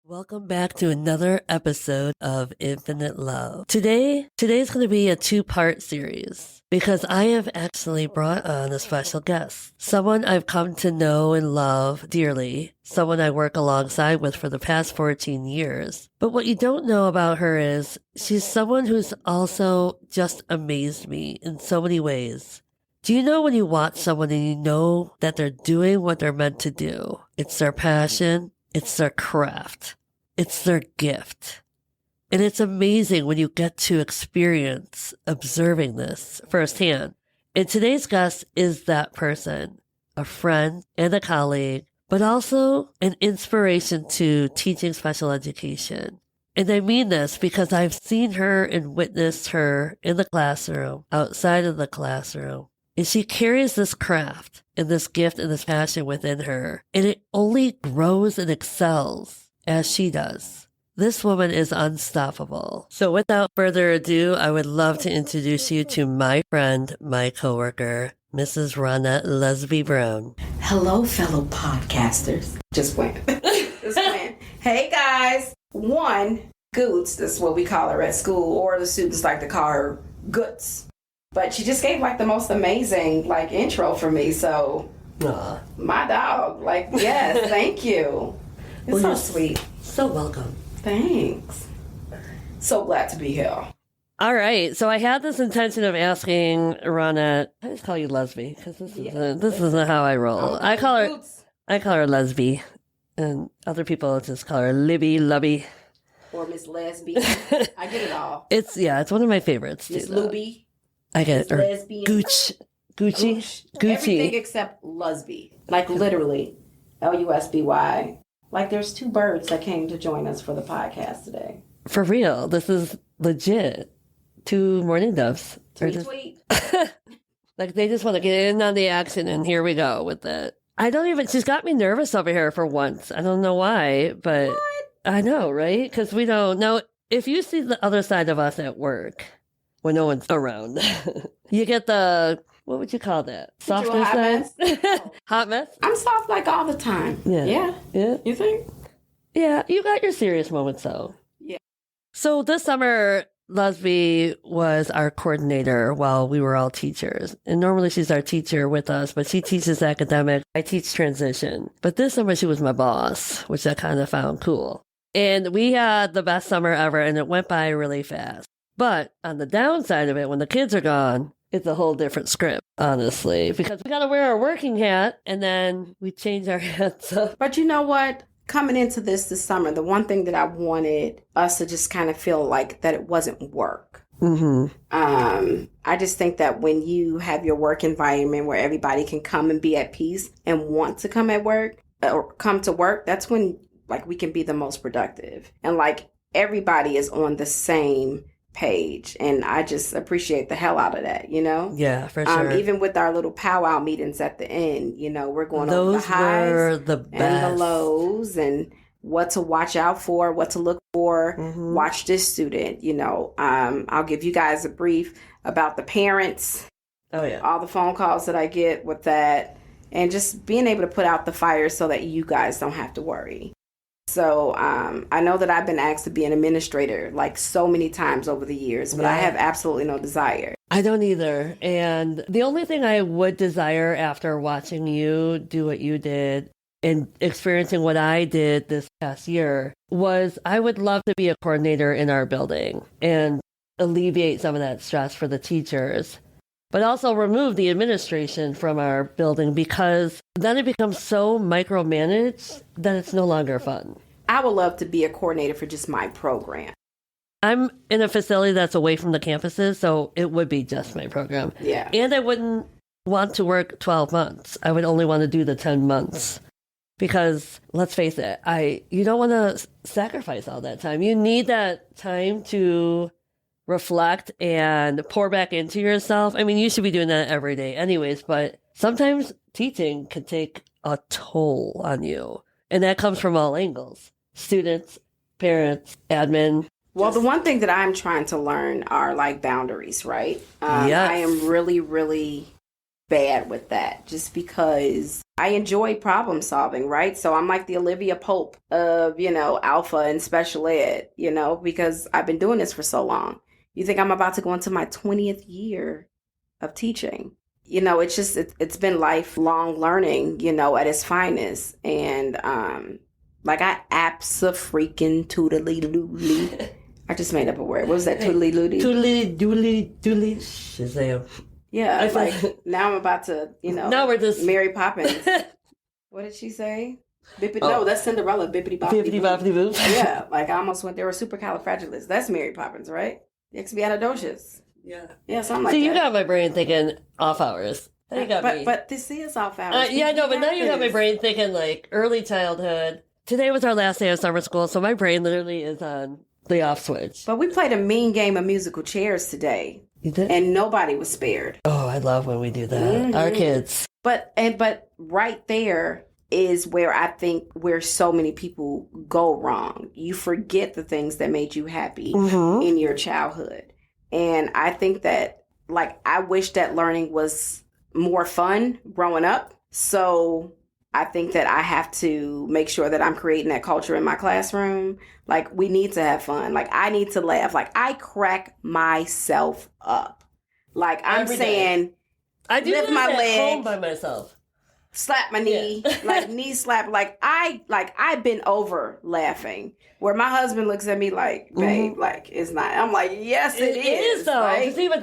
Welcome back to another episode of Infinite Love. Today's going to be a two-part series because I have actually brought on a special guest, someone I've come to know and love dearly, someone I work alongside with for the past 14 years. But what you don't know about her is she's someone who's also just amazed me in so many ways. Do you know when you watch someone and you know that they're doing what they're meant to do? It's their passion, it's their craft. It's their gift. And it's amazing when you get to experience observing this firsthand. And today's guest is that person, a friend and a colleague, but also an inspiration to teaching special education. And I mean this because I've seen her and witnessed her in the classroom, outside of the classroom. And she carries this craft and this gift and this passion within her. And it only grows and excels as she does. This woman is unstoppable. So without further ado, I would love to introduce you to my friend, my coworker, Mrs. Ronette Lusby-Brown. Hello, fellow podcasters. Just playing. Hey, guys. Goots, that's what we call her at school, or the students like to call her Goots. But she just gave the most amazing intro for me. So, my dog, yes, thank you. It's so sweet. So welcome. Thanks. So glad to be here. All right. So I had this intention of asking Ronette. I just call you Lesby because this isn't how I roll. I call her Lesby, and other people just call her Libby, Lubby, or Miss Lesby. I get it all. It's one of my favorites. Miss Luby. I get it. Lesbian. Gucci. Everything except Lusby. Literally. Lusby. There's two birds that came to join us for the podcast today. For real. This is legit. Two morning doves. Tweet. They just want to get in on the action, and here we go with it. She's got me nervous over here for once. I don't know why, but what? I know, right? Because we don't know. If you see the other side of us at work, when no one's around, you get the... What would you call that? Softness side? Hot mess? I'm soft all the time. Yeah. You think? Yeah, you got your serious moments though. Yeah. So this summer, Lusby was our coordinator while we were all teachers. And normally she's our teacher with us, but she teaches academic. I teach transition. But this summer she was my boss, which I kind of found cool. And we had the best summer ever, and it went by really fast. But on the downside of it, when the kids are gone, it's a whole different script, honestly, because we got to wear our working hat and then we change our hats up. But you know what? Coming into this summer, the one thing that I wanted us to just kind of feel that it wasn't work. Mm-hmm. I just think that when you have your work environment where everybody can come and be at peace and want to come at work or come to work, that's when we can be the most productive. And everybody is on the same page, and I just appreciate the hell out of that, Yeah, for sure. Even with our little powwow meetings at the end, we're going over the highs were the best. And the lows and what to watch out for, what to look for. Mm-hmm. Watch this student, I'll give you guys a brief about the parents. Oh yeah. All the phone calls that I get with that, and just being able to put out the fire so that you guys don't have to worry. So I know that I've been asked to be an administrator so many times over the years, but I have absolutely no desire. I don't either. And the only thing I would desire after watching you do what you did and experiencing what I did this past year was I would love to be a coordinator in our building and alleviate some of that stress for the teachers, but also remove the administration from our building because then it becomes so micromanaged that it's no longer fun. I would love to be a coordinator for just my program. I'm in a facility that's away from the campuses, so it would be just my program. Yeah. And I wouldn't want to work 12 months. I would only want to do the 10 months because, let's face it, you don't want to sacrifice all that time. You need that time to reflect and pour back into yourself. I mean, you should be doing that every day anyways, but sometimes teaching can take a toll on you. And that comes from all angles. Students, parents, admin. Well, the one thing that I'm trying to learn are boundaries, right? Yes. I am really, really bad with that just because I enjoy problem solving, right? So I'm like the Olivia Pope of, alpha and special ed, because I've been doing this for so long. You think I'm about to go into my 20th year of teaching? It's been lifelong learning, at its finest. And I abso-freaking-toodly-doodly. I just made up a word. What was that? Toodly-doodly? Toodly-doodly-doodly. Shazam. Yeah, now I'm about to, now we're just Mary Poppins. What did she say? No, that's Cinderella. Bippity boppity Bippity boppity boop. Yeah, I almost went there. Were supercalifragilistic. That's Mary Poppins, right? Expialidocious. Yeah, something like that. So you got my brain thinking off hours. You got me. But this is off hours. Yeah, I know, but now you got my brain thinking early childhood. Today was our last day of summer school, so my brain literally is on the off switch. But we played a mean game of musical chairs today. You did? And nobody was spared. Oh, I love when we do that. Our kids. But right there is where I think where so many people go wrong. You forget the things that made you happy in your childhood. And I think that, I wish that learning was more fun growing up. So I think that I have to make sure that I'm creating that culture in my classroom. We need to have fun. I need to laugh. I crack myself up. I'm saying, I do lift my leg, home by myself. Slap my knee, knee slap. I've been over laughing. Where my husband looks at me babe, it's not. I'm like, yes, it is though. Right? See, but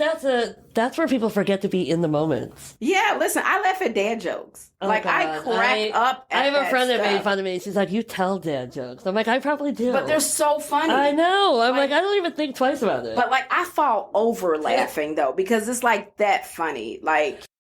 that's where people forget to be in the moments. Yeah, listen, I laugh at dad jokes. Oh, I crack up at I have a friend that made stuff. fun of me. She's like, you tell dad jokes. I'm like, I probably do. But they're so funny. I know. I'm I don't even think twice about it. But I fall over laughing though, because it's that funny.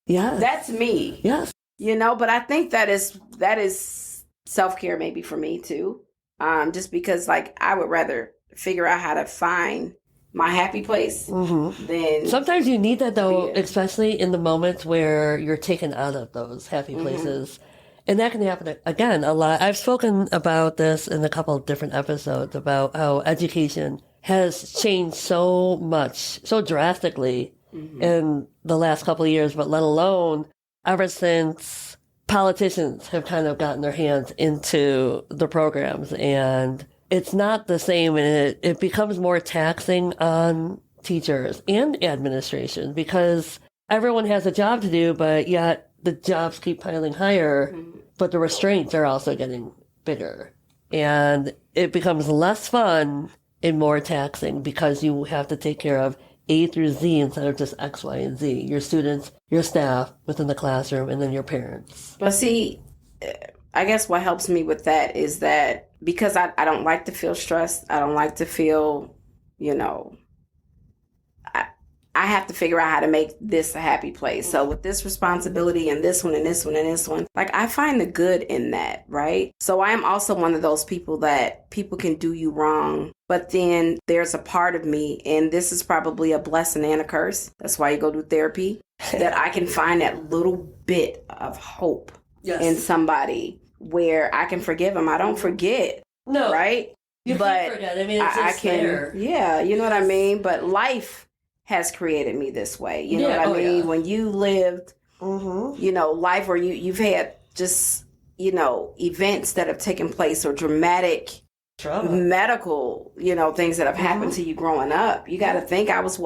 Yeah, that's me. Yes. But I think that is self-care maybe for me too. Just because I would rather figure out how to find my happy place than sometimes you need that though, especially in the moments where you're taken out of those happy places. And that can happen again a lot. I've spoken about this in a couple of different episodes about how education has changed so much, so drastically in the last couple of years, but let alone ever since politicians have kind of gotten their hands into the programs, and it's not the same, and it becomes more taxing on teachers and administration because everyone has a job to do, but yet the jobs keep piling higher, but the restraints are also getting bigger. And it becomes less fun and more taxing because you have to take care of A through Z instead of just X, Y, and Z. Your students, your staff within the classroom, and then your parents. But see, I guess what helps me with that is that because I don't like to feel stressed, I don't like to feel, I have to figure out how to make this a happy place. So with this responsibility and this one and this one and this one, I find the good in that, right? So I am also one of those people that people can do you wrong, but then there's a part of me, and this is probably a blessing and a curse. That's why you go do therapy, that I can find that little bit of hope in somebody where I can forgive them. I don't forget. No. Right? You can't forget. I mean, I can. There. Yeah, you know what I mean? But life has created me this way. You know what I mean? Yeah. When you lived, life where you've had just, events that have taken place or dramatic trauma, medical, things that have happened to you growing up. You got to think I was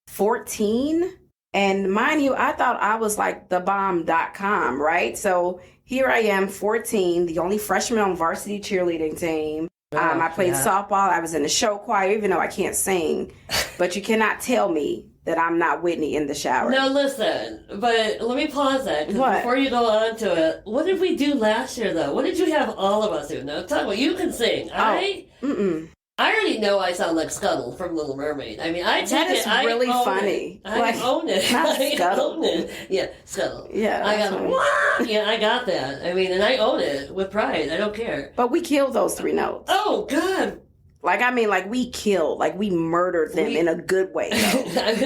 14? And mind you, I thought I was thebomb.com, right? So here I am, 14, the only freshman on varsity cheerleading team. I played softball. I was in the show choir, even though I can't sing. But you cannot tell me that I'm not Whitney in the shower. No, listen. But let me pause that. Because before you go on to it, what did we do last year, though? What did you have all of us do? Now, talk about you can sing. I already know I sound like Scuttle from Little Mermaid. I mean, that is really funny. I own it. I own it. Yeah, Scuttle. Yeah, I got yeah, I got that. I mean, and I own it with pride. I don't care. But we killed those 3 notes. Oh God. We killed, we murdered them in a good way. I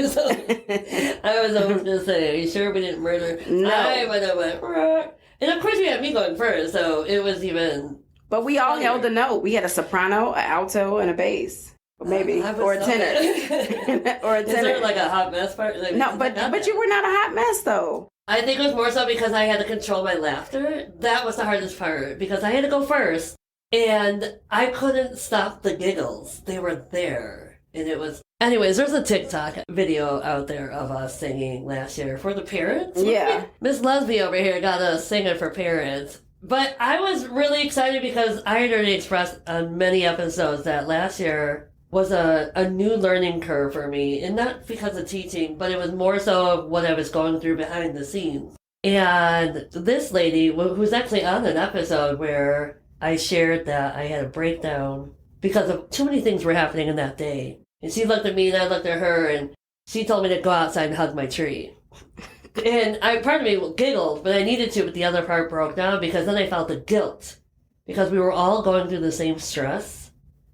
was over to say, are you sure we didn't murder? No. I went, Rah. And of course you had me going first, so it was even. But we all held a note. We had a soprano, an alto, and a bass. Maybe. Or a tenor. Or a tenor. Is there a hot mess part? No, but you were not a hot mess, though. I think it was more so because I had to control my laughter. That was the hardest part because I had to go first and I couldn't stop the giggles. They were there. And it was... Anyways, there's a TikTok video out there of us singing last year for the parents. Yeah. Miss Lesby over here got us singing for parents. But I was really excited because I had already expressed on many episodes that last year was a new learning curve for me. And not because of teaching, but it was more so of what I was going through behind the scenes. And this lady, who's actually on an episode where I shared that I had a breakdown because of too many things were happening in that day. And she looked at me and I looked at her and she told me to go outside and hug my tree. And part of me giggled, but I needed to, but the other part broke down because then I felt the guilt. Because we were all going through the same stress.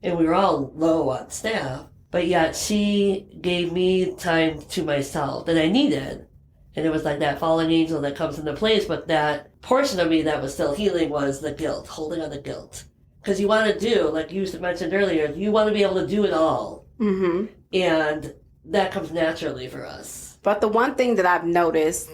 And we were all low on staff, but yet she gave me time to myself that I needed. And it was like that fallen angel that comes into place, but that portion of me that was still healing was the guilt, holding on the guilt. Because you want to do, like you mentioned earlier, you want to be able to do it all. Mm-hmm. And that comes naturally for us. But the one thing that I've noticed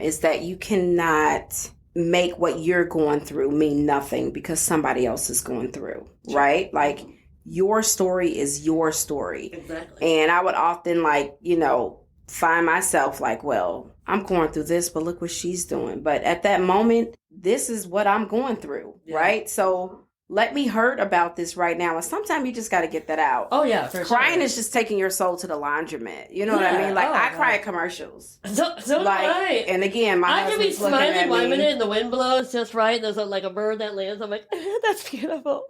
is that you cannot make what you're going through mean nothing because somebody else is going through, right? Like, your story is your story. Exactly. And I would often, find myself like, well, I'm going through this, but look what she's doing. But at that moment, this is what I'm going through, right? So let me hurt about this right now. And sometimes you just got to get that out. Oh, yeah, for Crying sure. is just taking your soul to the laundromat. You know what I mean? Like, I cry at commercials. So do I. And again, my I can be husband's looking at smiling 1 me. minute and the wind blows just right. There's a bird that lands. I'm like, that's beautiful.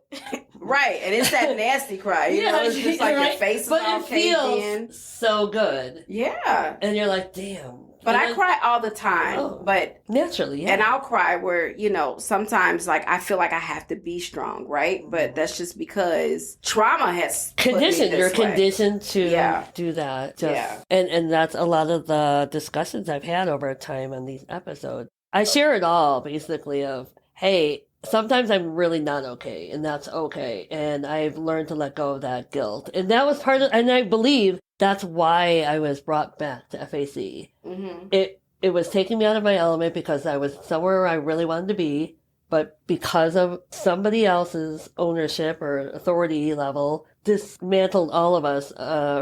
Right. And it's that nasty cry. You know, it's just like right? your face is but all it caved feels in. so good. Yeah. And you're like, damn. But I cry all the time. But naturally, yeah. And I'll cry where, sometimes I feel like I have to be strong, right? But that's just because trauma has conditioned. You're way. Conditioned to do that. And that's a lot of the discussions I've had over time on these episodes. I share it all basically of, hey, sometimes I'm really not okay, and that's okay. And I've learned to let go of that guilt. And that was and I believe that's why I was brought back to FAC. Mm-hmm. It was taking me out of my element because I was somewhere I really wanted to be, but because of somebody else's ownership or authority level, dismantled all of us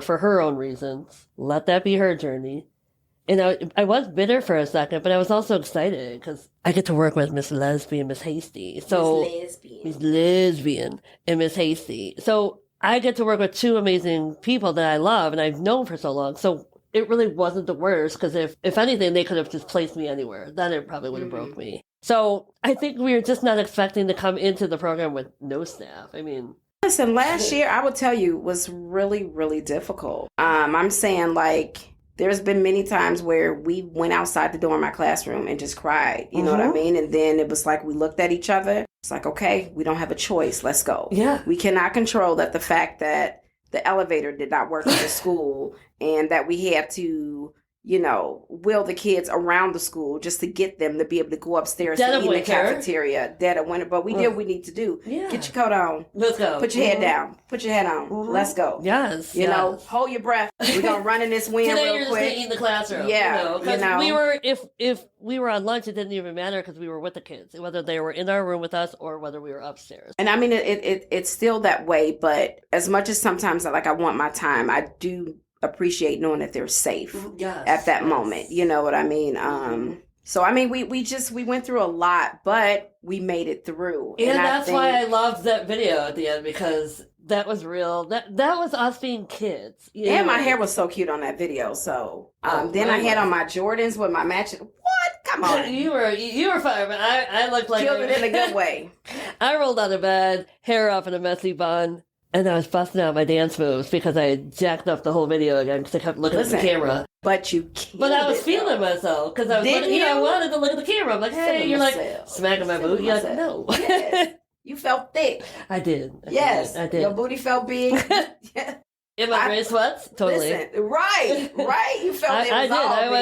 for her own reasons. Let that be her journey. And I was bitter for a second, but I was also excited because I get to work with Miss Lesby and Miss Hasty. Miss Lesbian and Miss Hasty. So I get to work with two amazing people that I love and I've known for so long. So it really wasn't the worst because if anything, they could have just placed me anywhere. Then it probably would have broke me. So I think we were just not expecting to come into the program with no staff. I mean... Listen, last year, I would tell you, was really, really difficult. I'm saying there's been many times where we went outside the door in my classroom and just cried. You know what I mean? And then it was like we looked at each other. It's like, okay, we don't have a choice. Let's go. Yeah. We cannot control the fact that the elevator did not work at the school and that we had to, wheel the kids around the school just to get them to be able to go upstairs to eat in the cafeteria. Dead of winter. But we did what we need to do. Yeah. Get your coat on. Let's go. Put your head down. Put your head on. Let's go. Yes. You know, hold your breath. We're going to run in this wind Today real you're quick. just eat in the classroom. Yeah. Because we were, if we were on lunch, it didn't even matter because we were with the kids, whether they were in our room with us or whether we were upstairs. And I mean, it's still that way. But as much as sometimes I want my time, I do appreciate knowing that they're safe at that moment. You know what I mean? So I mean, we went through a lot, but we made it through. And that's why I loved that video at the end because that was real. That was us being kids. And my hair was so cute on that video. So then I had on my Jordans with my matching. What? Come on. You were fine, but I looked like killed it in a good way. I rolled out of bed, hair up in a messy bun. And I was busting out my dance moves because I had jacked up the whole video again because I kept looking at the camera. But you killed But I was feeling myself because I was I wanted to look at the camera. I'm like, hey, you're like smacking my booty. You're like, no. Yes. You felt thick. I did. I did. Your booty felt big. Yeah. In my gray sweats? Totally. Listen, right. You felt I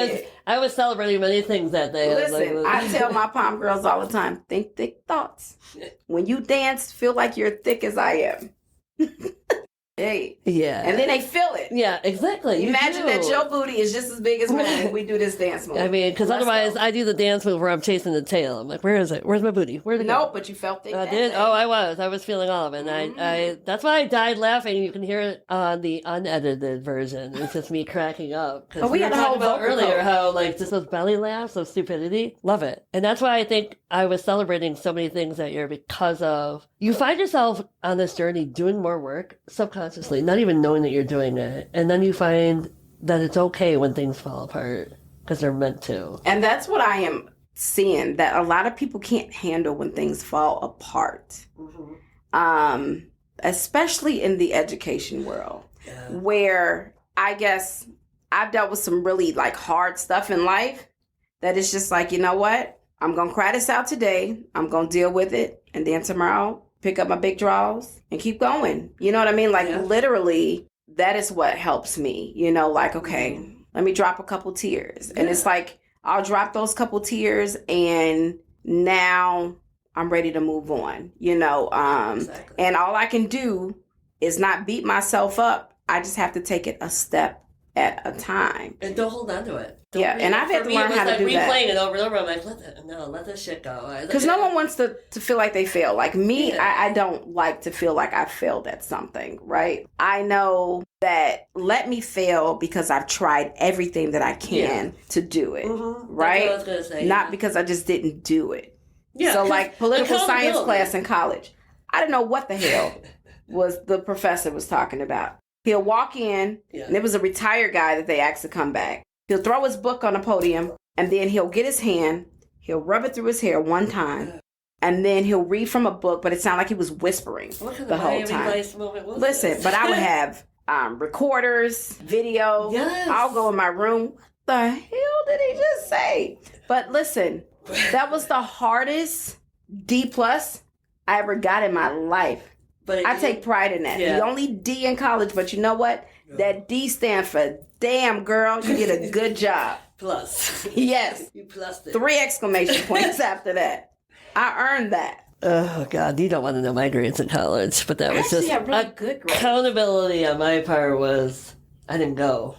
did. I was celebrating many things that day. Listen, I tell my Palm girls all the time, think thick thoughts. When you dance, feel like you're thick as I am. Hey. Yeah. And then they feel it. Yeah, exactly. Imagine that your booty is just as big as mine and we do this dance move. I mean, because otherwise I do the dance move where I'm chasing the tail. I'm like, where is it? Where's my booty? Where'd it go? Nope, but you felt it. I did. Oh, I was feeling all of it. And I that's why I died laughing. You can hear it on the unedited version. It's just me cracking up. Because we were talking about earlier how like just those belly laughs of stupidity. Love it. And that's why I think I was celebrating so many things that year, because of you find yourself on this journey doing more work subconsciously, not even knowing that you're doing it. And then you find that it's okay when things fall apart because they're meant to. And that's what I am seeing, that a lot of people can't handle when things fall apart. Especially in the education world, where I guess I've dealt with some really like hard stuff in life that it's just like, you know what? I'm going to cry this out today. I'm going to deal with it. And then tomorrow, pick up my big draws and keep going. You know what I mean? Like literally, that is what helps me. You know, like, okay, let me drop a couple tears. And it's like, I'll drop those couple tears and now I'm ready to move on, you know. And all I can do is not beat myself up. I just have to take it a step at a time. And don't hold on to it. And I've had to learn how to do that. Replaying it over and over, I'm like, let this shit go. Because no one wants to feel like they fail. Like me, I don't like to feel like I failed at something, right? I know that let me fail because I've tried everything that I can to do it, right? That's what I was gonna say, not because I just didn't do it. Yeah. So like political science class in college, I didn't know what the hell was the professor was talking about. He'll walk in, and it was a retired guy that they asked to come back. He'll throw his book on the podium, and then he'll get his hand, he'll rub it through his hair one time, and then he'll read from a book, but it sounded like he was whispering the whole time. Listen, but I would have recorders, video. Yes. I'll go in my room. What the hell did he just say? But listen, that was the hardest D+ I ever got in my life. But I take pride in that. The only D in college, but you know what? That D stands for damn girl, you did a good job. Plus. Yes. You plussed it. 3 exclamation points after that. I earned that. Oh, God, you don't want to know my grades in college, but that was actually, just really good grades. Accountability on my part was I didn't go.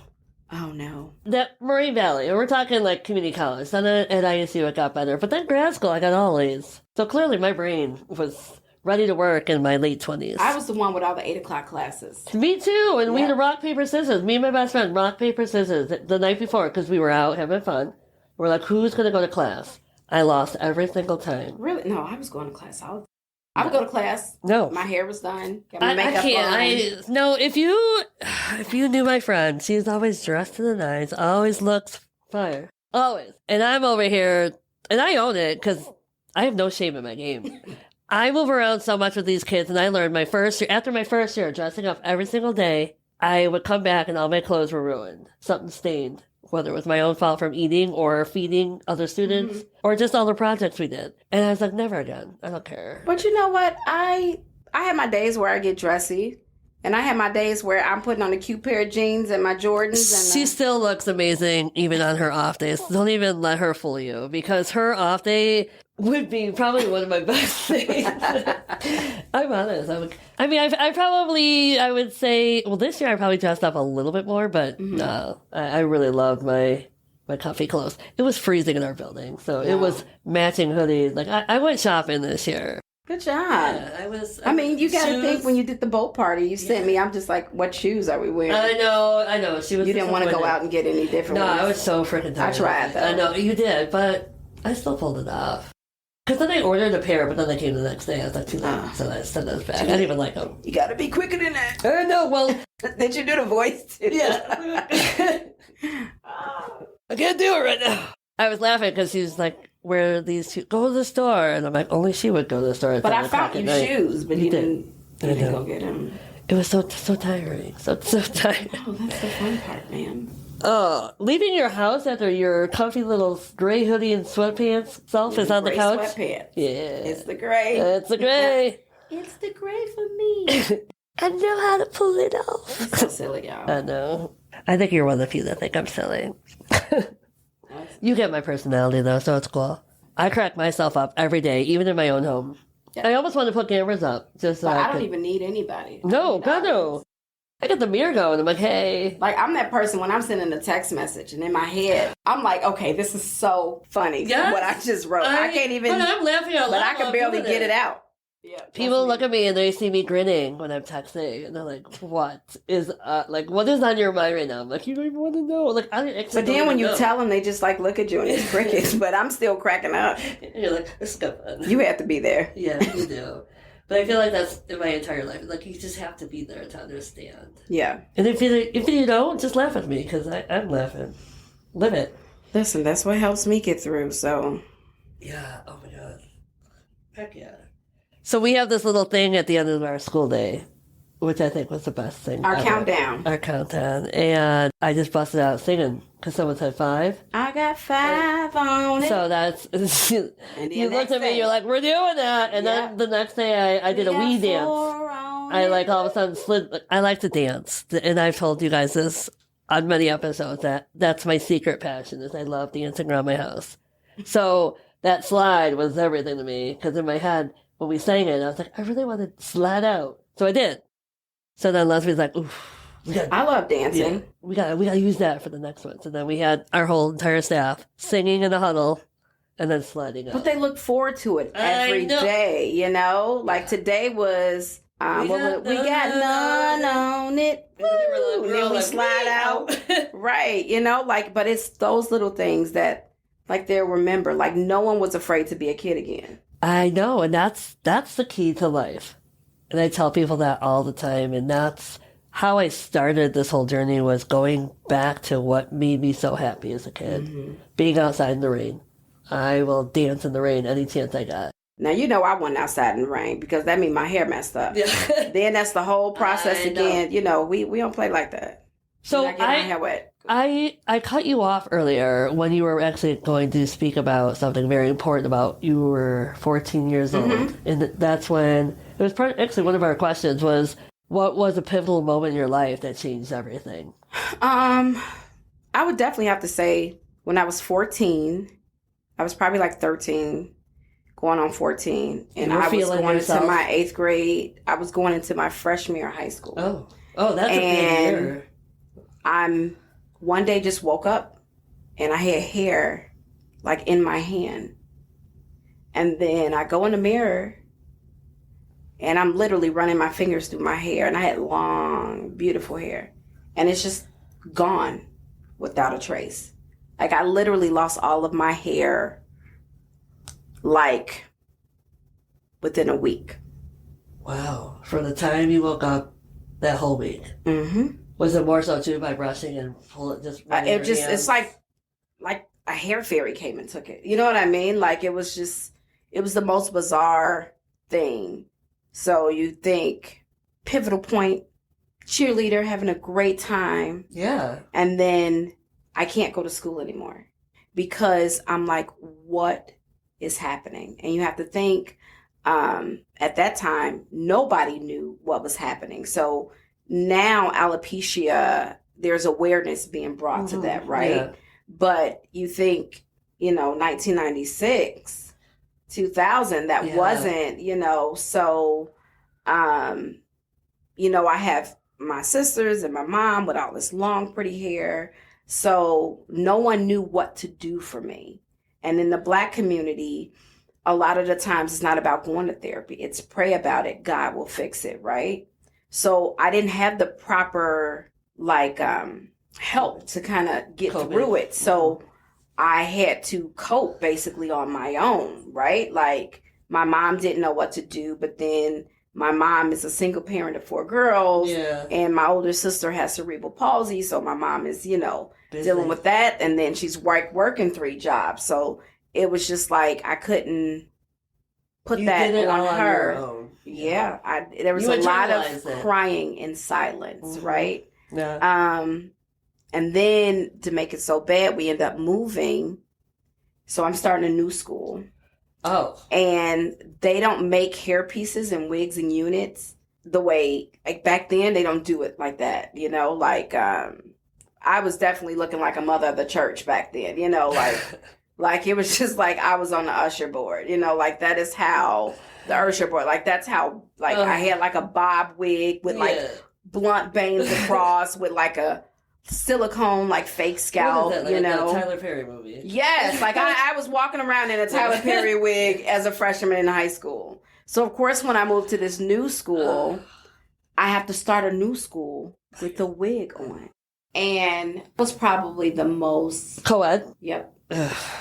Oh, no. That Marine Valley, and we're talking like community college. Then at ISU it got better, but then grad school I got all A's. So clearly my brain was ready to work in my late 20s. I was the one with all the 8 o'clock classes. Me too. And we had a rock, paper, scissors. Me and my best friend, rock, paper, scissors, the night before, because we were out having fun. We're like, who's going to go to class? I lost every single time. Really? No, I was going to class. I would go to class. No. My hair was done. Got my makeup I can't. No, if you knew my friend, she's always dressed to the nines, always looks fire. Always. And I'm over here, and I own it, because I have no shame in my game. I move around so much with these kids, and I learned after my first year, dressing up every single day, I would come back and all my clothes were ruined. Something stained, whether it was my own fault from eating or feeding other students or just all the projects we did. And I was like, never again. I don't care. But you know what? I have my days where I get dressy. And I have my days where I'm putting on a cute pair of jeans and my Jordans. And she still looks amazing even on her off days. Don't even let her fool you, because her off day would be probably one of my best things. I'm honest. I would say, well, this year I probably dressed up a little bit more, but no, I really loved my comfy clothes. It was freezing in our building, so it was matching hoodies. Like I went shopping this year. Good job. Yeah, I mean, you got to think when you did the boat party, you sent me, I'm just like, what shoes are we wearing? I know. She was. You didn't want to go out and get any different ones. I was so freaking tired. I tried, though. I know, you did, but I still pulled it off. Because then I ordered a pair, but then they came the next day. I was like, too late. So I sent those back. I didn't even like them. You got to be quicker than that. I know, well. Did you do the voice, too? Yeah. I can't do it right now. I was laughing because he was like, where these two go to the store, and I'm like, only she would go to the store. But I found you shoes, but you didn't go get them. It was so tiring, so tiring. Oh, that's the fun part, man. Oh, leaving your house after your comfy little gray hoodie and sweatpants self is on the couch. Sweatpants. Yeah, it's the gray. It's the gray. It's the gray for me. I know how to pull it off. It's so silly, y'all. I know. I think you're one of the few that think I'm silly. You get my personality, though, so it's cool. I crack myself up every day, even in my own home. Yeah. I almost want to put cameras up. Just so I don't even need anybody. No, God, no. I got the mirror going. I'm like, hey. Like, I'm that person when I'm sending a text message and in my head, I'm like, okay, this is so funny. Yes. What I just wrote. I can't even. But I'm laughing out loud. But I can barely get it out. Yeah, people look at me and they see me grinning when I'm texting, and they're like, "What is what is on your mind right now?" I'm like, "You don't even want to know." Like, I didn't actually. But then when you tell them, they just like look at you and it's crickets. But I'm still cracking up. And you're like, "This is good fun." You have to be there. Yeah, you do. But I feel like that's in my entire life. Like, you just have to be there to understand. Yeah. And if you don't, just laugh at me because I'm laughing. Live it. Listen, that's what helps me get through. So. Yeah. Oh my god. Heck yeah. So we have this little thing at the end of our school day, which I think was the best thing. Our countdown. Our countdown. And I just busted out singing because someone said 5. I got 5 on it. So that's, you looked at me, you're like, we're doing that. And then the next day I did a wee dance. I like all of a sudden slid, I like to dance. And I've told you guys this on many episodes that that's my secret passion is I love dancing around my house. So that slide was everything to me because in my head, when we sang it, I was like, I really want to slide out. So I did. So then Leslie's like, oof. I love dancing. Yeah, we gotta use that for the next one. So then we had our whole entire staff singing in a huddle and then sliding out. But they look forward to it every day, you know? Like today was, we got none on it. And then we slide out. Right, you know? Like, but it's those little things that, like, they'll remember. Like, no one was afraid to be a kid again. I know, and that's the key to life. And I tell people that all the time, and that's how I started this whole journey was going back to what made me so happy as a kid. Being outside in the rain. I will dance in the rain any chance I got. Now, you know I went outside in the rain because that means my hair messed up. Yeah. Then that's the whole process again. You know, we don't play like that. So I get my hair wet. I cut you off earlier when you were actually going to speak about something very important about you were 14 years old. And that's when, it was actually one of our questions was, what was a pivotal moment in your life that changed everything? I would definitely have to say when I was 14, I was probably like 13, going on 14. And I was going into my 8th grade. I was going into my freshman year of high school. Oh, that's a big year. I'm one day just woke up and I had hair like in my hand. And then I go in the mirror and I'm literally running my fingers through my hair. And I had long, beautiful hair. And it's just gone without a trace. Like I literally lost all of my hair like within a week. Wow. From the time you woke up that whole week. Mm-hmm. Was it more so too by brushing and pull it just? It's like a hair fairy came and took it. You know what I mean? Like it was the most bizarre thing. So you think pivotal point, cheerleader, having a great time. Yeah. And then I can't go to school anymore because I'm like, what is happening? And you have to think, at that time, nobody knew what was happening. So now alopecia, there's awareness being brought to that, right? Yeah. But you think, 1996, 2000, that wasn't, so, I have my sisters and my mom with all this long, pretty hair. So no one knew what to do for me. And in the Black community, a lot of the times it's not about going to therapy. It's pray about it. God will fix it, right? So I didn't have the proper help to kind of get through it. So I had to cope basically on my own, right? Like my mom didn't know what to do, but then my mom is a single parent of 4 girls and my older sister has cerebral palsy. So my mom is, dealing with that. And then she's working 3 jobs. So it was just like, I couldn't put that on her. Yeah, there was a lot of crying in silence, right? Yeah. And then to make it so bad, we end up moving. So I'm starting a new school. Oh. And they don't make hair pieces and wigs and units the way, like back then, they don't do it like that, I was definitely looking like a mother of the church back then, like it was just like I was on the usher board, that is how the usher board, that's how, I had like a bob wig with blunt bangs across with like a silicone, like fake scalp, What is that, like you know? a Tyler Perry movie? Yes, like I was walking around in a Tyler Perry wig as a freshman in high school. So of course, when I moved to this new school, I have to start a new school with the wig on. And it was probably the most co-ed. Yep.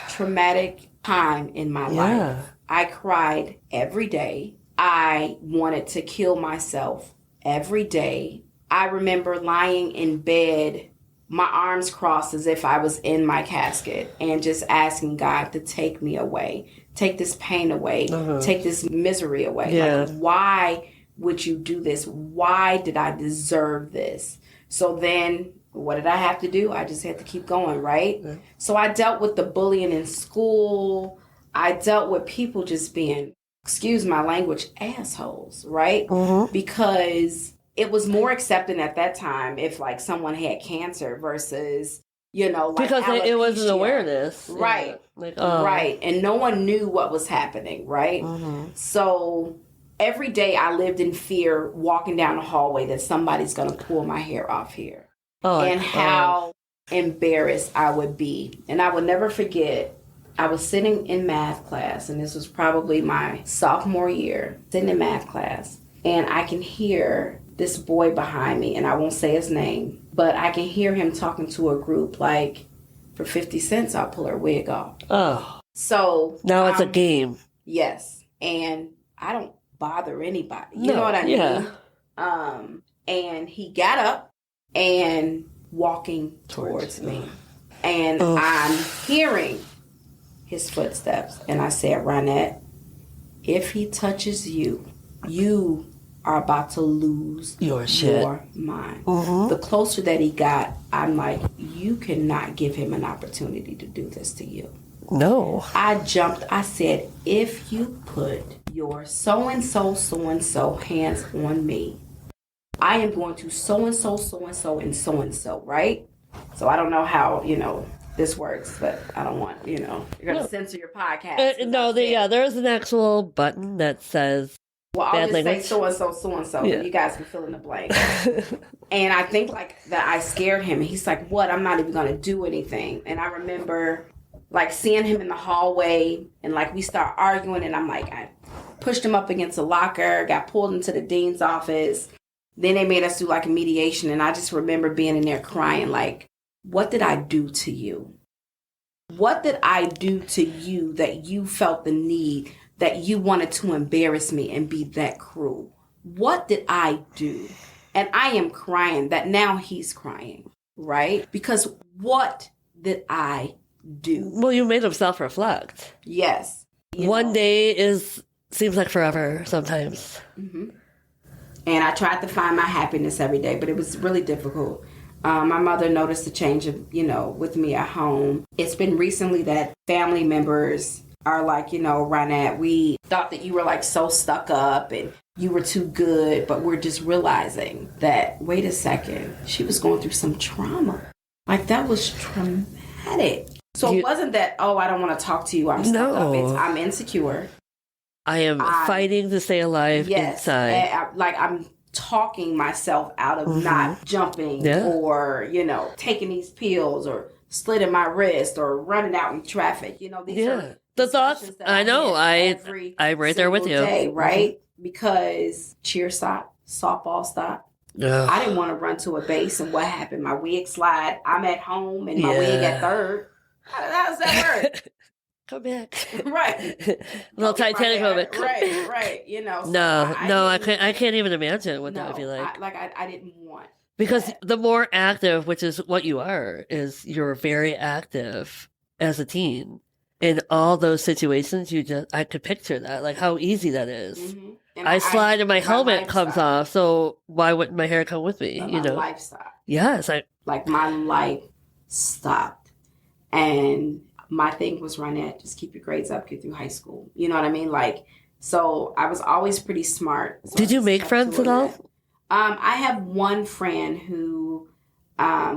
Traumatic time in my life. I cried every day. I wanted to kill myself every day. I remember lying in bed, my arms crossed as if I was in my casket, and just asking God to take me away, take this pain away, take this misery away. Like, why would you do this? Why did I deserve this? So then what did I have to do? I just had to keep going, right? Yeah. So I dealt with the bullying in school. I dealt with people just being, excuse my language, assholes, right? Because it was more accepted at that time if like someone had cancer versus, you know, like because alopecia. It wasn't awareness. Right. Like, right. And no one knew what was happening, right? So every day I lived in fear walking down the hallway that somebody's going to pull my hair off here. And how embarrassed I would be. And I would never forget, I was sitting in math class, and this was probably my sophomore year, sitting in math class, and I can hear this boy behind me, and I won't say his name, but I can hear him talking to a group like, for 50 cents, I'll pull her wig off. Oh. So now it's a game. Yes. And I don't bother anybody. You know what I mean? Yeah. And he got up and walking towards me. And I'm hearing his footsteps. And I said, Ronette, if he touches you, you are about to lose your mind. The closer that he got, I'm like, you cannot give him an opportunity to do this to you. No. I jumped. I said, if you put your so-and-so, so-and-so hands on me, I am going to so-and-so, so-and-so, and so-and-so, right? So I don't know how, you know, this works, but I don't want, you know, you're going to censor your podcast. There's an actual button that says, well, I'll just say so-and-so, so-and-so, and you guys can fill in the blank. And I think like that I scared him. He's like, what? I'm not even going to do anything. And I remember like seeing him in the hallway, and like we start arguing, and I'm like, I pushed him up against a locker, got pulled into the dean's office. Then they made us do like a mediation, and I just remember being in there crying like, what did I do to you? What did I do to you that you felt the need, that you wanted to embarrass me and be that cruel? What did I do? And I am crying that now he's crying, right? Because what did I do? Well, you made him self-reflect. Yes. One day seems like forever sometimes. And I tried to find my happiness every day, but it was really difficult. My mother noticed a change of, you know, with me at home. It's been recently that family members are like, you know, Ronette, we thought that you were like so stuck up and you were too good, but we're just realizing that, wait a second, she was going through some trauma. Like that was traumatic. So it wasn't that, I don't want to talk to you, I'm stuck up. It's, I'm insecure. I am fighting to stay alive inside. I'm talking myself out of not jumping or, you know, taking these pills or slitting my wrist or running out in traffic. You know, these are the thoughts. I know. I'm right there with you. Day, right? Because cheer stop, softball stop. I didn't want to run to a base, and what happened? My wig slide. I'm at home and my wig at third. How does that work? Come back. Right. Little Titanic moment. Right. You know. So I can't even imagine what that would be like. I didn't want. Because the more active, which is what you are, is you're very active as a teen. In all those situations, I could picture that, like how easy that is. I slide and my helmet comes off, so why wouldn't my hair come with me? My life stopped. Yes. Like my life stopped. And my thing was, Ronette, just keep your grades up, get through high school. You know what I mean? Like, so I was always pretty smart. So did you make friends at all? I have one friend who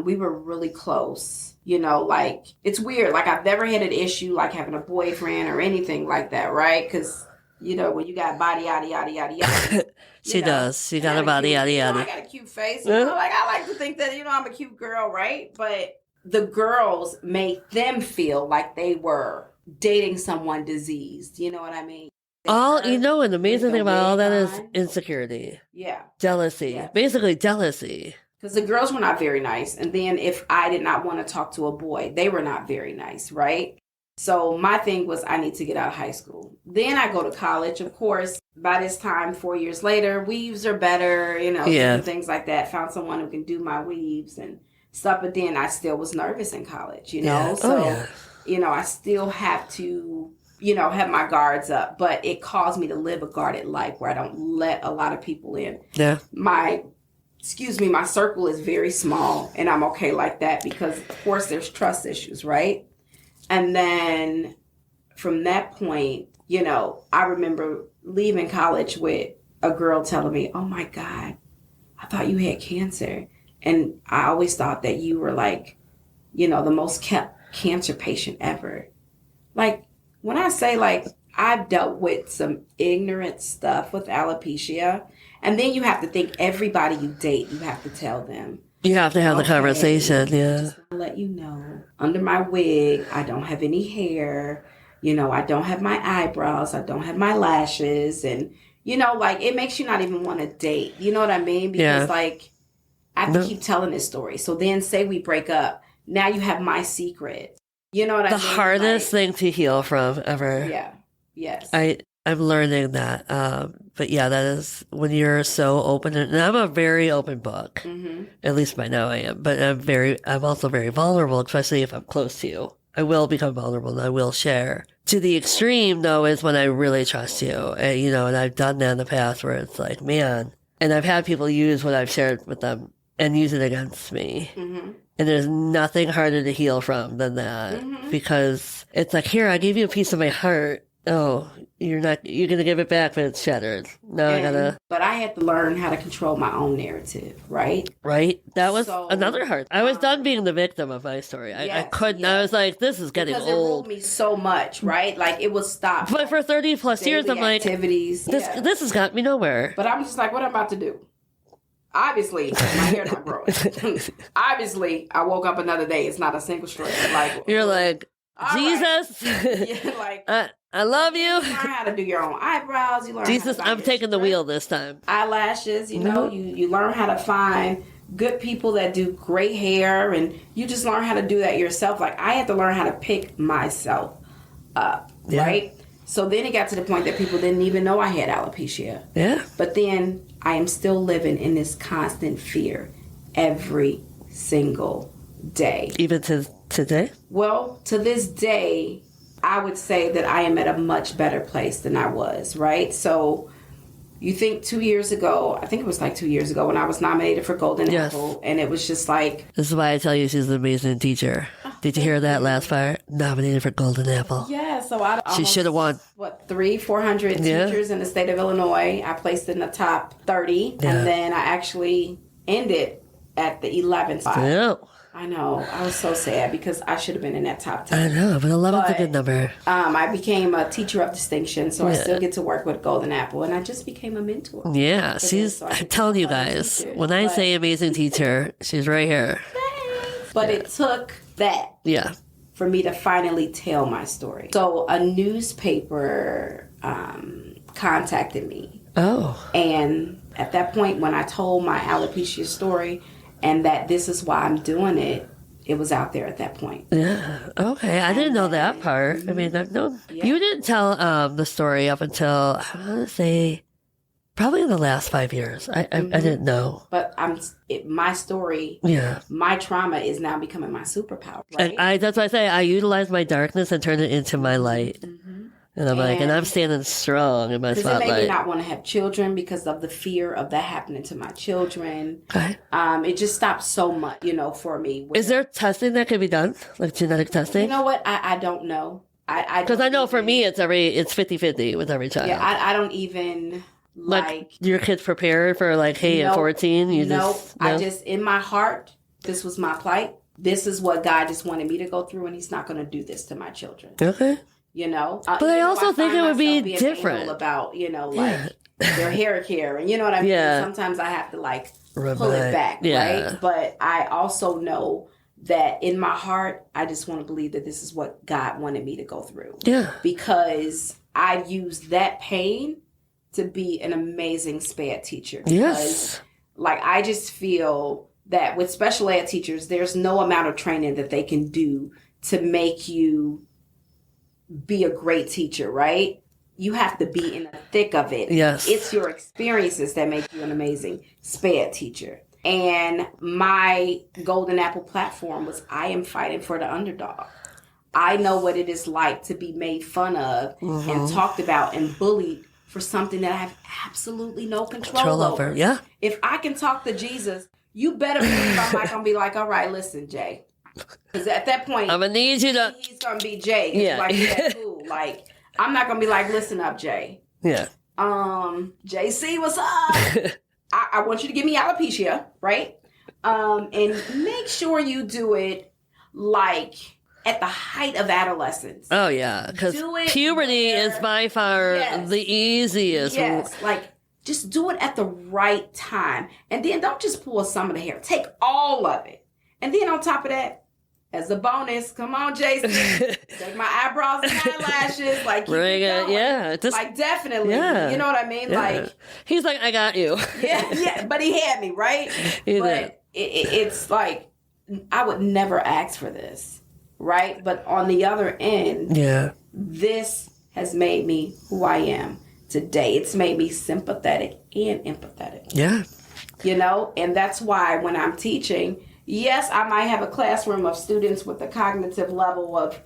we were really close. You know, like, it's weird. Like, I've never had an issue, like, having a boyfriend or anything like that, right? Because when you got body, yada, yada, yada, yada. She does. She got a body, yada, yada. I got a cute face. Like, I like to think that, I'm a cute girl, right? But the girls made them feel like they were dating someone diseased. You know what I mean? And the amazing thing about all that is insecurity. Yeah. Jealousy. Yeah. Basically, jealousy. Because the girls were not very nice. And then if I did not want to talk to a boy, they were not very nice, right? So my thing was I need to get out of high school. Then I go to college. Of course, by this time, 4 years later, weaves are better, things like that. Found someone who can do my weaves and stuff. But then I still was nervous in college, Yeah. So, I still have to, have my guards up. But it caused me to live a guarded life where I don't let a lot of people in. Yeah. My circle is very small, and I'm okay like that because, of course, there's trust issues, right? And then from that point, I remember leaving college with a girl telling me, oh my God, I thought you had cancer. And I always thought that you were like, the most kept cancer patient ever. Like, when I say like, I've dealt with some ignorant stuff with alopecia. And then you have to think everybody you date, you have to tell them. You have to have the conversation, yeah. Just want to let you know, under my wig, I don't have any hair. I don't have my eyebrows. I don't have my lashes. And, it makes you not even want to date. You know what I mean? Because, I have to keep telling this story. So then say we break up. Now you have my secret. You know what I mean? The hardest thing to heal from ever. Yeah. Yes. I'm learning that. But yeah, that is when you're so open. And I'm a very open book. Mm-hmm. At least by now I am. But I'm also very vulnerable, especially if I'm close to you. I will become vulnerable and I will share. To the extreme, though, is when I really trust you. And, and I've done that in the past where it's like, man. And I've had people use what I've shared with them and use it against me. Mm-hmm. And there's nothing harder to heal from than that. Mm-hmm. Because it's like, here, I gave you a piece of my heart. Oh, you're going to give it back, but it's shattered. But I had to learn how to control my own narrative, right? Right. That was another hard. I was done being the victim of my story. I couldn't. Yes. I was like, this is getting old. It ruled me so much, right? Like, it was stopped. But for 30 plus years, I'm like, activities. This has got me nowhere. But I'm just like, what am I about to do? Obviously, my hair not growing. Obviously, I woke up another day. It's not a single strand. Like, you're like, Jesus. Right. Yeah, like, I love you. You learn how to do your own eyebrows. You learn Jesus, I'm taking the wheel this time. Eyelashes, you learn how to find good people that do great hair, and you just learn how to do that yourself. Like, I had to learn how to pick myself up, right? So then it got to the point that people didn't even know I had alopecia. Yeah. But then I am still living in this constant fear every single day. Even to today? Well, to this day, I would say that I am at a much better place than I was, right? So you think 2 years ago, I think it was like 2 years ago when I was nominated for Golden Apple, and it was just like... This is why I tell you she's an amazing teacher. Did you hear that last part? Nominated for Golden Apple. Yeah, so she should have won. 400 teachers in the state of Illinois. I placed in the top 30, and then I actually ended at the 11th spot. Yeah. I know. I was so sad because I should have been in that top 10. I know, but 11's a good number. I became a teacher of distinction, so I still get to work with Golden Apple, and I just became a mentor. Yeah, I'm telling you guys, when I say amazing teacher, she's right here. Thanks. But it took that for me to finally tell my story. So a newspaper contacted me. Oh. And at that point, when I told my alopecia story, and that this is why I'm doing it, it was out there at that point. Yeah. Okay. I didn't know that part. Mm-hmm. I mean, you didn't tell the story up until, I want to say, probably in the last 5 years. I didn't know. But my story, my trauma is now becoming my superpower. Right? And that's why I say I utilize my darkness and turn it into my light. Mm-hmm. And and I'm standing strong in my spotlight. Because it made me not want to have children because of the fear of that happening to my children. Okay. It just stopped so much, for me. Is there testing that can be done? Like genetic testing? You know what? I don't know. Because I know for me, it's 50-50 with every child. Yeah, I don't even like your kids prepared for hey, at 14? I just, in my heart, this was my plight. This is what God just wanted me to go through, and he's not going to do this to my children. Okay. you know. But I also think it would be being different anal about, you know, like their hair care, and you know what I mean. Yeah. Sometimes I have to like pull it back, right? But I also know that in my heart, I just want to believe that this is what God wanted me to go through. Yeah. Because I use that pain to be an amazing SPED teacher. Yes. Like, I just feel that with special ed teachers, there's no amount of training that they can do to make you be a great teacher, right? You have to be in the thick of it. Yes. It's your experiences that make you an amazing SPED teacher. And my Golden Apple platform was, I am fighting for the underdog. I know what it is like to be made fun of and talked about and bullied for something that I have absolutely no control over. Yeah. If I can talk to Jesus, you better believe I'm not going to be like, all right, listen, Jay. Because at that point, I'm going to need you to... He's going to be Jay. Yeah. Like, yeah, cool. Like, I'm not going to be like, listen up, Jay. Yeah. JC, what's up? I want you to give me alopecia, right? And make sure you do it like at the height of adolescence. Oh, yeah. Because puberty is by far the easiest. Yes. Like, just do it at the right time. And then don't just pull some of the hair. Take all of it. And then on top of that, as a bonus, come on, Jason, take my eyebrows and eyelashes, like, bring it, yeah, just, like, definitely, you know what I mean? Like, he's like, I got you. yeah, but he had me, right? But it's like, I would never ask for this, right? But on the other end, this has made me who I am today. It's made me sympathetic and empathetic. Yeah, you know, and that's why when I'm teaching. Yes, I might have a classroom of students with a cognitive level of,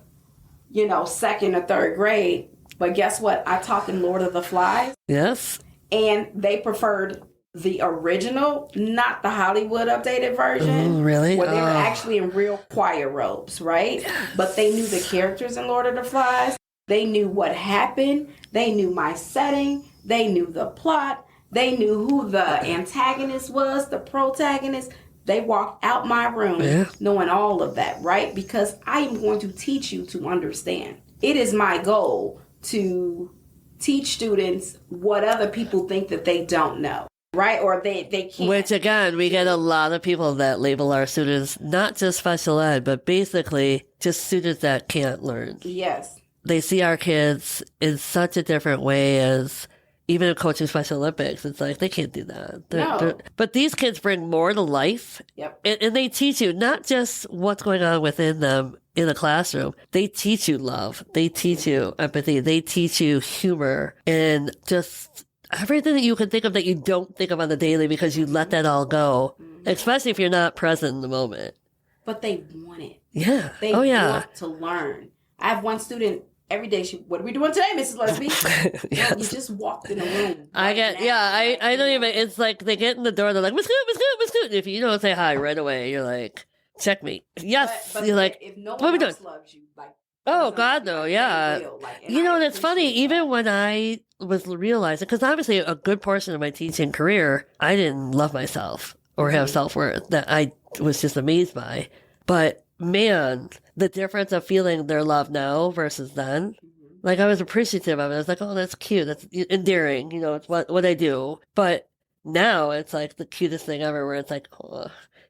you know, 2nd or 3rd grade. But guess what? I taught them Lord of the Flies. Yes. And they preferred the original, not the Hollywood updated version. Ooh, really? Where they were actually in real choir robes, right? Yes. But they knew the characters in Lord of the Flies. They knew what happened. They knew my setting. They knew the plot. They knew who the antagonist was, the protagonist. They walked out my room knowing all of that, right? Because I am going to teach you to understand. It is my goal to teach students what other people think that they don't know, right? Or they can't. Which, again, we get a lot of people that label our students not just special ed, but basically just students that can't learn. Yes. They see our kids in such a different way as... Even in coaching Special Olympics, it's like, they can't do that. But these kids bring more to life. Yep. And they teach you not just what's going on within them in the classroom. They teach you love. They teach you empathy. They teach you humor and just everything that you can think of that you don't think of on the daily because you let that all go, especially if you're not present in the moment. But they want it. Yeah. They want to learn. I have one student... Every day, what are we doing today, Mrs. Lusby? Yes. You just walked in a room. I don't even, it's like they get in the door, they're like, Miss Coot. And if you don't say hi right away, you're like, checkmate. Yes. But you're like, if no what are we one doing? else loves you, like, oh, God, no, yeah. You know, and it's funny, even when I was realizing, because obviously a good portion of my teaching career, I didn't love myself or have self-worth that I was just amazed by. But man, the difference of feeling their love now versus then, like I was appreciative of it. I was like, oh, that's cute. That's endearing. You know, it's what I do. But now it's like the cutest thing ever where it's like, oh,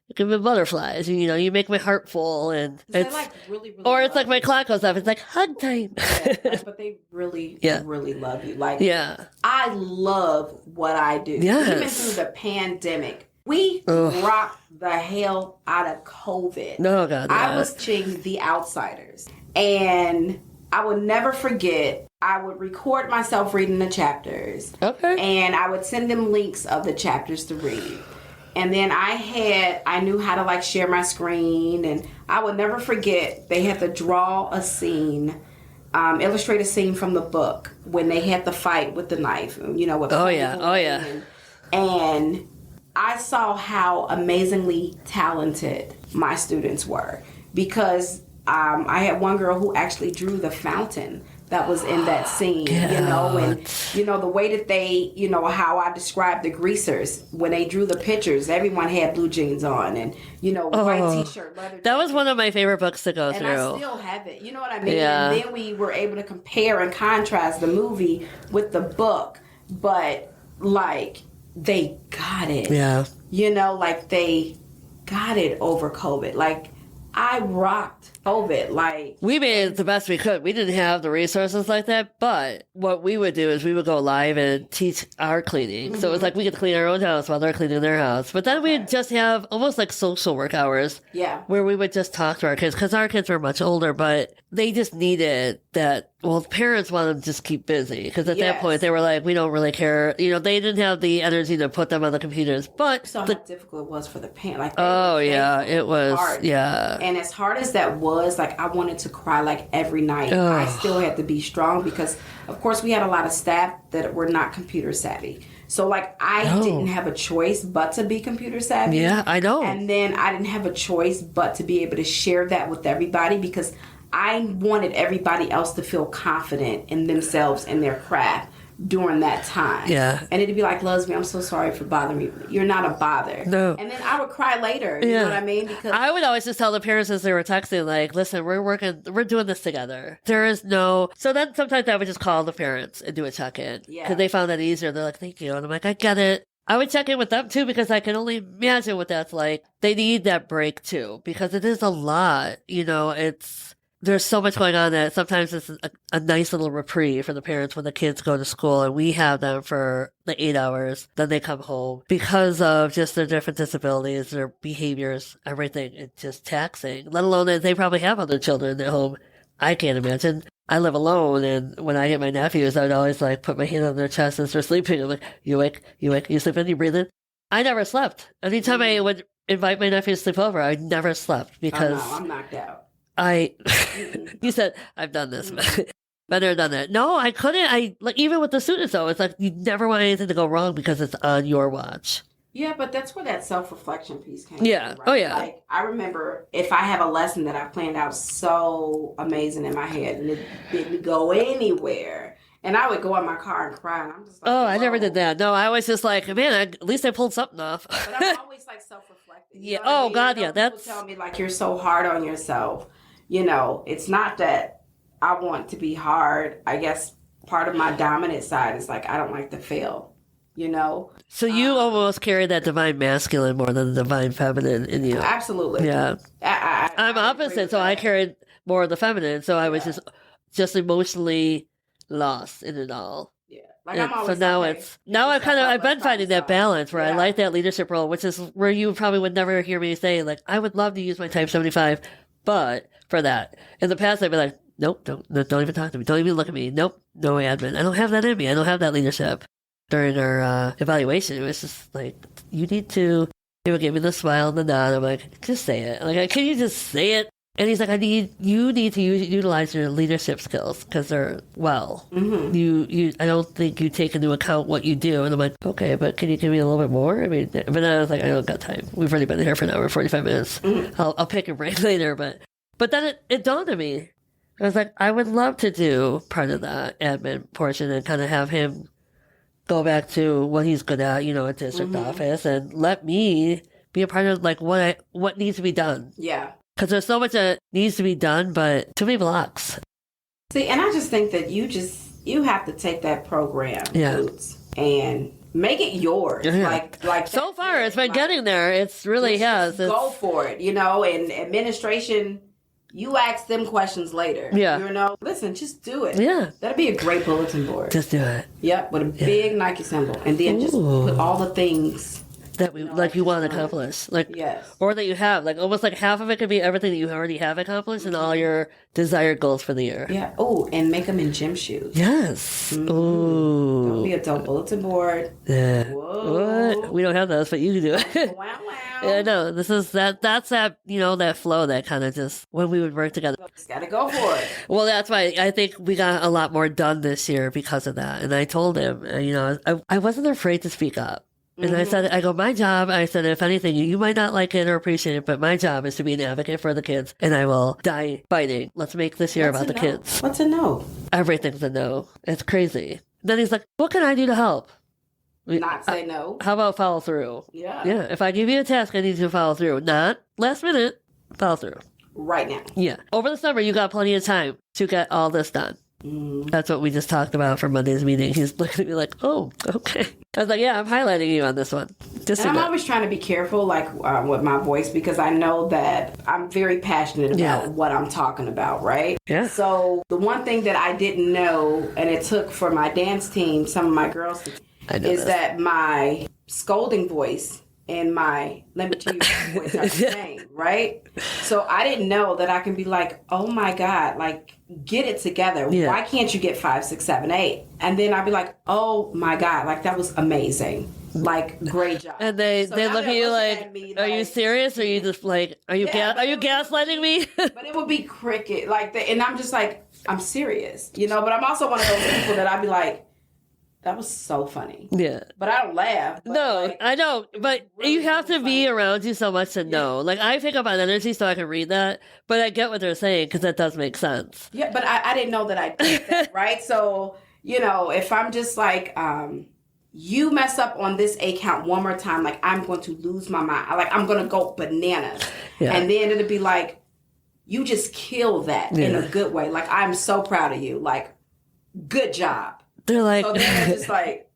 you give me butterflies. You know, you make my heart full. And it's like really or it's like my clock goes up. It's like hug time. But they really, really love you. Like, I love what I do. Yes. Even through the pandemic. We rocked the hell out of COVID. No, God. I was teaching The Outsiders. And I would never forget, I would record myself reading the chapters. Okay. And I would send them links of the chapters to read. And then I knew how to like share my screen. And I would never forget, they had to draw a scene, illustrate a scene from the book when they had the fight with the knife. You know, with And I saw how amazingly talented my students were because I had one girl who actually drew the fountain that was in that scene, and the way that they, how I described the greasers when they drew the pictures, everyone had blue jeans on and white t-shirt, leather jacket. That was one of my favorite books to go through. And I still have it. You know what I mean? Yeah. And then we were able to compare and contrast the movie with the book, but like they got it. Yeah. Like they got it over COVID. Like I rocked COVID. Like we made it the best we could. We didn't have the resources like that, but what we would do is we would go live and teach our cleaning. So it was like we could clean our own house while they're cleaning their house. But then we'd just have almost like social work hours. Yeah. Where we would just talk to our kids because our kids were much older, but they just needed that. Well, parents wanted to just keep busy because at that point they were like, we don't really care. They didn't have the energy to put them on the computers. But so how difficult it was for the parent. Like, it was hard. Yeah. And as hard as that was, like I wanted to cry like every night. I still had to be strong because, of course, we had a lot of staff that were not computer savvy. So like I didn't have a choice but to be computer savvy. Yeah, I know. And then I didn't have a choice but to be able to share that with everybody because I wanted everybody else to feel confident in themselves and their craft during that time. Yeah. And it'd be like, Lusby, I'm so sorry for bothering you. You're not a bother. No. And then I would cry later. You know what I mean? Because I would always just tell the parents as they were texting, like, listen, we're doing this together. There is no... So then sometimes I would just call the parents and do a check-in. Yeah. Because they found that easier. They're like, thank you. And I'm like, I get it. I would check in with them too because I can only imagine what that's like. They need that break too because it is a lot. There's so much going on that sometimes it's a nice little reprieve for the parents when the kids go to school and we have them for the 8 hours. Then they come home because of just their different disabilities, their behaviors, everything. It's just taxing, let alone that they probably have other children at home. I can't imagine. I live alone, and when I get my nephews, I would always like put my hand on their chest as they're sleeping. I'm like, you awake? You sleeping? You breathing? I never slept. Anytime I would invite my nephews to sleep over, I never slept because I'm knocked out. You said, I've done this, but I've never done that. No, I couldn't. Even with the students though, it's like you never want anything to go wrong because it's on your watch. Yeah, but that's where that self-reflection piece came from, right? Oh, yeah. Like, I remember if I have a lesson that I planned out so amazing in my head and it didn't go anywhere, and I would go in my car and cry, and I'm just like, I never did that. No, I was just like, man, at least I pulled something off. But I'm always like self-reflecting. Yeah. Oh, God, yeah. That's... People tell me like, you're so hard on yourself. It's not that I want to be hard. I guess part of my dominant side is like, I don't like to fail. So you almost carry that divine masculine more than the divine feminine in you. Absolutely. Yeah. I'm opposite, so I carried more of the feminine. So I was just emotionally lost in it all. Yeah. Like I'm always so I've been finding that balance where I like that leadership role, which is where you probably would never hear me say like, I would love to use my type 75, but for that. In the past, I'd be like, nope, don't even talk to me. Don't even look at me. Nope, no admin. I don't have that in me. I don't have that leadership. During our evaluation, it was just like, you need to, he would give me the smile and the nod. I'm like, just say it. Like, can you just say it? And he's like, you need to utilize your leadership skills because they're, I don't think you take into account what you do. And I'm like, okay, but can you give me a little bit more? But then I was like, I don't got time. We've already been here for an hour, 45 minutes. I'll pick a break later. But then it dawned on me. I was like, I would love to do part of that admin portion and kind of have him go back to what he's good at, a district office, and let me be a part of like what needs to be done. Yeah. Because there's so much that needs to be done, but too many blocks. See, and I just think that you have to take that program, and make it yours. Yeah. Like so far, it's been getting there. It's really has. Go for it, and administration. You ask them questions later. Yeah. Listen, just do it. Yeah. That'd be a great bulletin board. Just do it. Yep, with a big Nike symbol. And then just put all the things that you want to accomplish. Yes. Or that you have. Like almost like half of it could be everything that you already have accomplished and all your desired goals for the year. Yeah. Oh, and make them in gym shoes. Yes. Mm-hmm. Ooh. Don't be a dope bulletin board. Yeah. Whoa. What? We don't have those, but you can do it. Wow. Yeah, no, that's that, that flow that kind of just, when we would work together. Just gotta go for it. Well, that's why I think we got a lot more done this year because of that. And I told him, I wasn't afraid to speak up. And I said, my job, I said, if anything, you might not like it or appreciate it, but my job is to be an advocate for the kids, and I will die fighting. Let's make this year about the kids. What's a no? Everything's a no. It's crazy. Then he's like, what can I do to help? Not say no. How about follow through? Yeah. Yeah. If I give you a task, I need you to follow through. Not last minute, follow through. Right now. Yeah. Over the summer, you got plenty of time to get all this done. That's what we just talked about for Monday's meeting. He's looking at me like, oh, okay. I was like, yeah, I'm highlighting you on this one. And I'm always trying to be careful, like, with my voice, because I know that I'm very passionate about what I'm talking about, right? Yeah. So the one thing that I didn't know, and it took for my dance team, some of my girls, is that my scolding voice and my let me tell you voice are the same, right? So I didn't know that I can be like, oh my God, like, get it together. Yeah. Why can't you get 5, 6, 7, 8? And then I'd be like, oh my God, like, that was amazing. Like, great job. And they look at you like, are you serious? Or are you just like, are you gaslighting me? But it would be cricket. Like, and I'm just like, I'm serious, you know? But I'm also one of those people that I'd be like, that was so funny. Yeah. But I don't laugh. No, like, I know. But really, you have to be around you so much to know. Like, I pick up on energy so I can read that. But I get what they're saying because that does make sense. Yeah, but I didn't know that I did that, right? So, you know, if I'm just like, you mess up on this A count one more time, like, I'm going to lose my mind. Like, I'm going to go bananas. Yeah. And then it'll be like, you just kill that in a good way. Like, I'm so proud of you. Like, good job. They're like, so then it's just like,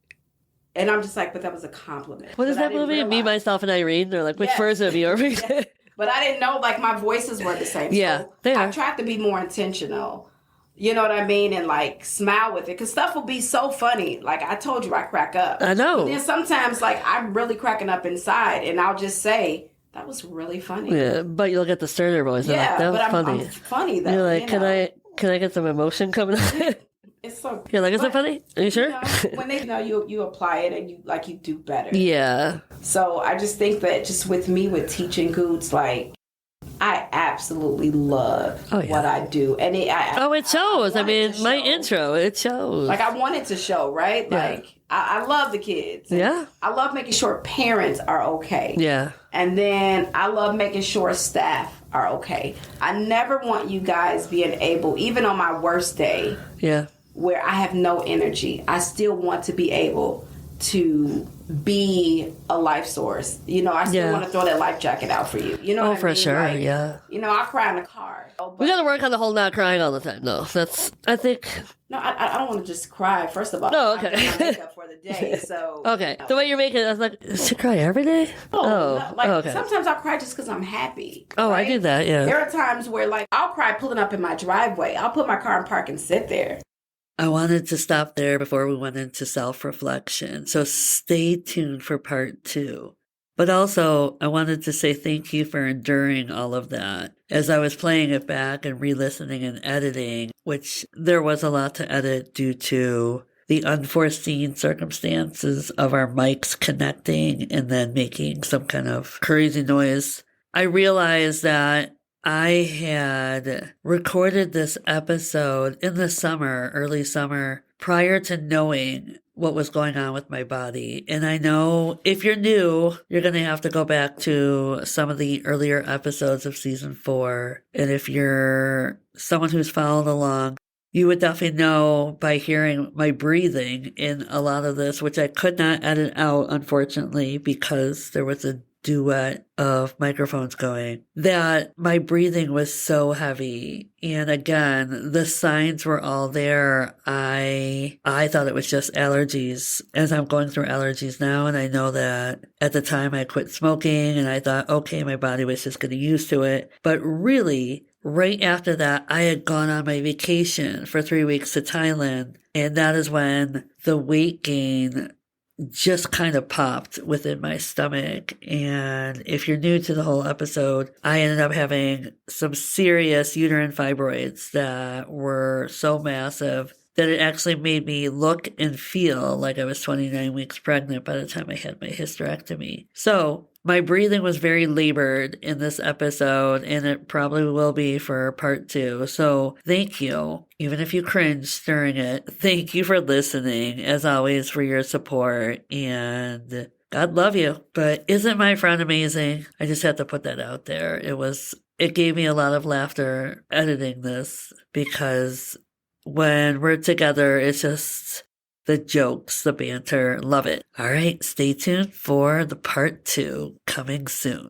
and I'm just like, but that was a compliment. What is that movie? Me, Myself, and Irene? They're like, which version of you are we? But I didn't know, like, my voices were the same. Yeah, so they are. I tried to be more intentional. You know what I mean? And, like, smile with it. Because stuff will be so funny. Like, I told you, I crack up. I know. But then sometimes, like, I'm really cracking up inside. And I'll just say, that was really funny. Yeah, but you'll get the sterner voice. Yeah, like, that was funny. I'm funny, though. You're like, can I get some emotion coming out? It's so, you're like, is it funny? Are you sure? You know, when they know you apply it and you do better. Yeah. So I just think that just with me with teaching Goots, like, I absolutely love what I do, and it shows. I mean, my intro, it shows. Like, I want it to show, right? Yeah. Like, I love the kids. Yeah. I love making sure parents are okay. Yeah. And then I love making sure staff are okay. I never want you guys being able, even on my worst day. Yeah. Where I have no energy, I still want to be able to be a life source. You know, I still want to throw that life jacket out for you. You know what I mean? For sure, like, yeah. You know, I'll cry in the car. We got to work on the whole not crying all the time. No, that's, I think. No, I don't want to just cry, first of all. No, okay. I get my makeup for the day, so. Okay. You know. The way you're making it, I was like, does she cry every day? Okay. Sometimes I'll cry just because I'm happy. Oh, right? I do that, yeah. There are times where, like, I'll cry pulling up in my driveway. I'll put my car in park and sit there. I wanted to stop there before we went into self-reflection. So stay tuned for part 2. But also, I wanted to say thank you for enduring all of that. As I was playing it back and re-listening and editing, which there was a lot to edit due to the unforeseen circumstances of our mics connecting and then making some kind of crazy noise, I realized that I had recorded this episode in the summer, early summer, prior to knowing what was going on with my body. And I know if you're new, you're going to have to go back to some of the earlier episodes of season 4. And if you're someone who's followed along, you would definitely know by hearing my breathing in a lot of this, which I could not edit out, unfortunately, because there was a duet of microphones going, that my breathing was so heavy. And again, the signs were all there. I thought it was just allergies, as I'm going through allergies now. And I know that at the time I quit smoking and I thought, okay, my body was just getting used to it. But really, right after that, I had gone on my vacation for 3 weeks to Thailand. And that is when the weight gain just kind of popped within my stomach. And if you're new to the whole episode, I ended up having some serious uterine fibroids that were so massive that it actually made me look and feel like I was 29 weeks pregnant by the time I had my hysterectomy. So my breathing was very labored in this episode, and it probably will be for part 2. So thank you. Even if you cringed during it, thank you for listening, as always, for your support. And God love you. But isn't my friend amazing? I just had to put that out there. It gave me a lot of laughter editing this because when we're together, it's just the jokes, the banter. Love it. All right, stay tuned for the part 2 coming soon.